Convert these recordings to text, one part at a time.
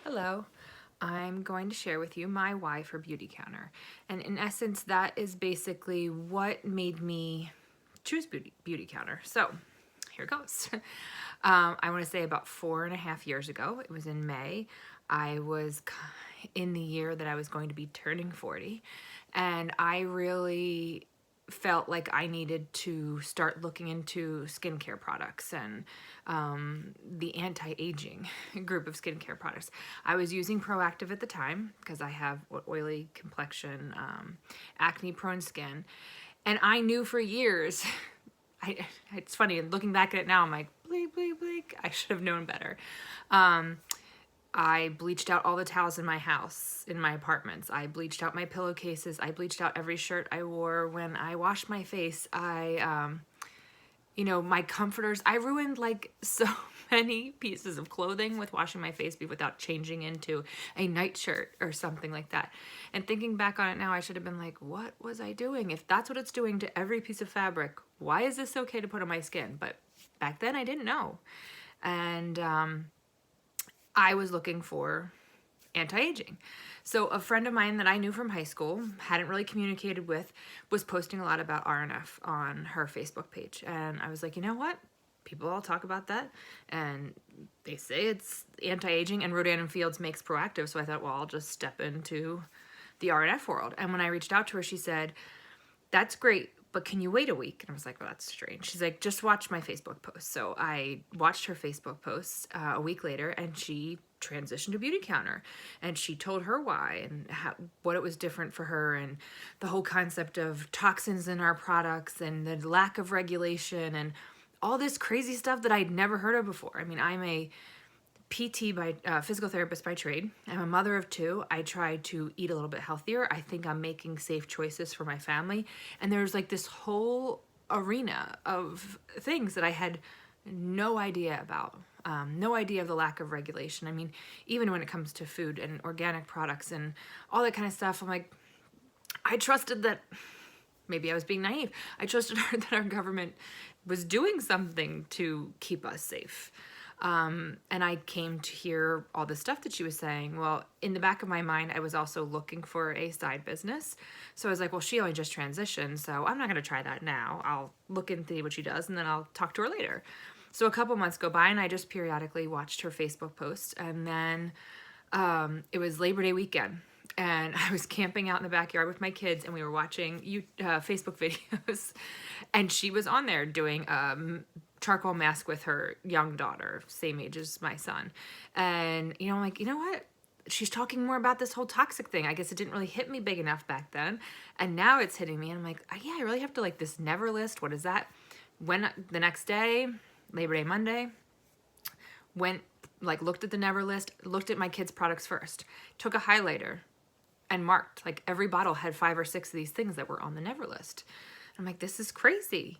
Hello. I'm going to share with you my why for Beautycounter. And in essence, that is basically what made me choose Beautycounter. So here goes. I want to say about 4.5 years ago, it was in May, I was in the year that I was going to be turning 40. And I really felt like I needed to start looking into skincare products and the anti-aging group of skincare products. I was using Proactive at the time because I have oily complexion, acne-prone skin, and I knew for years. It's funny looking back at it now. I'm like, bleep, bleep, bleep. I should have known better. I bleached out all the towels in my house, in my apartments. I bleached out my pillowcases. I bleached out every shirt I wore. When I washed my face, my comforters. I ruined like so many pieces of clothing with washing my face without changing into a nightshirt or something like that. And thinking back on it now, I should have been like, what was I doing? If that's what it's doing to every piece of fabric, why is this okay to put on my skin? But back then I didn't know. And I was looking for anti-aging. So a friend of mine that I knew from high school, hadn't really communicated with, was posting a lot about RNF on her Facebook page. And I was like, you know what? People all talk about that, and they say it's anti-aging, and Rodan & Fields makes Proactive. So I thought, well, I'll just step into the RNF world. And when I reached out to her, she said, that's great, but can you wait a week? And I was like, well, that's strange. She's like, just watch my Facebook post. So I watched her Facebook post a week later, and she transitioned to Beautycounter, and she told her why and what it was different for her, and the whole concept of toxins in our products and the lack of regulation and all this crazy stuff that I'd never heard of before. I mean, I'm a PT by physical therapist by trade. I'm a mother of two. I try to eat a little bit healthier. I think I'm making safe choices for my family. And there's like this whole arena of things that I had no idea about. No idea of the lack of regulation. I mean, even when it comes to food and organic products and all that kind of stuff, I'm like, I trusted that. Maybe I was being naive. I trusted her that our government was doing something to keep us safe. And I came to hear all the stuff that she was saying. Well, in the back of my mind, I was also looking for a side business. So I was like, well, she only just transitioned, so I'm not going to try that now. I'll look and see what she does, and then I'll talk to her later. So a couple months go by, and I just periodically watched her Facebook posts. And then it was Labor Day weekend, and I was camping out in the backyard with my kids, and we were watching Facebook videos, and she was on there doing charcoal mask with her young daughter, same age as my son. And, I'm like, you know what? She's talking more about this whole toxic thing. I guess it didn't really hit me big enough back then. And now it's hitting me. And I'm like, yeah, I really have to like this never list. What is that? When the next day, Labor Day Monday, went looked at the never list, looked at my kids' products first, took a highlighter and marked like every bottle had 5 or 6 of these things that were on the never list. I'm like, this is crazy.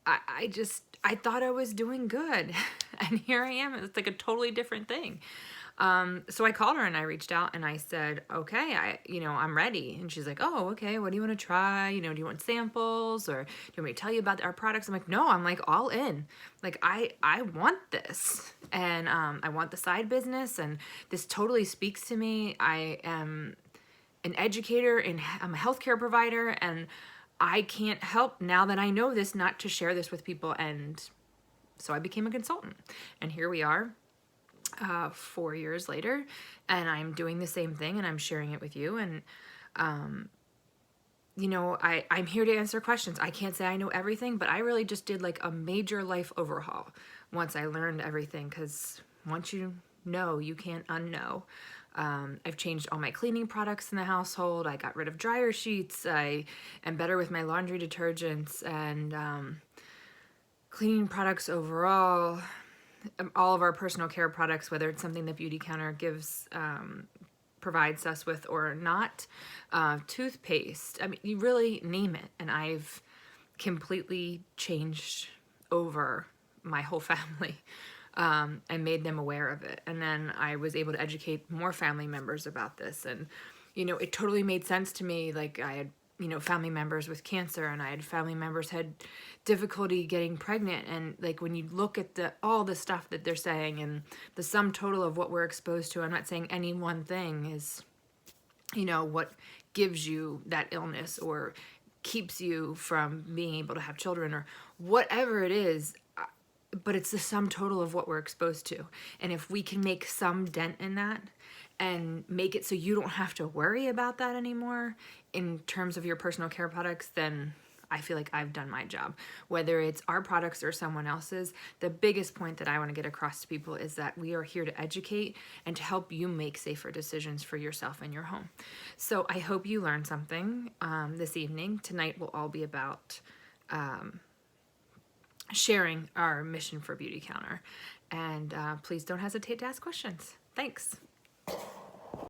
I thought I was doing good. And here I am. It's like a totally different thing. So I called her and I reached out and I said, okay, I'm ready. And she's like, oh, okay. What do you want to try? Do you want samples, or do you want me to tell you about our products? I'm like, no, I'm like all in. Like, I want this, and, I want the side business, and this totally speaks to me. I am an educator and I'm a healthcare provider, and I can't help now that I know this not to share this with people. And so I became a consultant, and here we are 4 years later, and I'm doing the same thing, and I'm sharing it with you. And I'm here to answer questions. I can't say I know everything, but I really just did like a major life overhaul once I learned everything, because once you know, you can't unknow. I've changed all my cleaning products in the household. I got rid of dryer sheets. I am better with my laundry detergents and cleaning products overall. All of our personal care products, whether it's something that Beautycounter provides us with or not. Toothpaste. I mean, you really name it. And I've completely changed over my whole family. And made them aware of it. And then I was able to educate more family members about this. And, it totally made sense to me. Like, I had family members with cancer, and I had family members had difficulty getting pregnant. And like when you look at all the stuff that they're saying and the sum total of what we're exposed to, I'm not saying any one thing is, what gives you that illness or keeps you from being able to have children or whatever it is, but it's the sum total of what we're exposed to. And if we can make some dent in that and make it so you don't have to worry about that anymore in terms of your personal care products, then I feel like I've done my job. Whether it's our products or someone else's, the biggest point that I want to get across to people is that we are here to educate and to help you make safer decisions for yourself and your home. So I hope you learned something this evening. Tonight will all be about sharing our mission for Beautycounter. And please don't hesitate to ask questions. Thanks.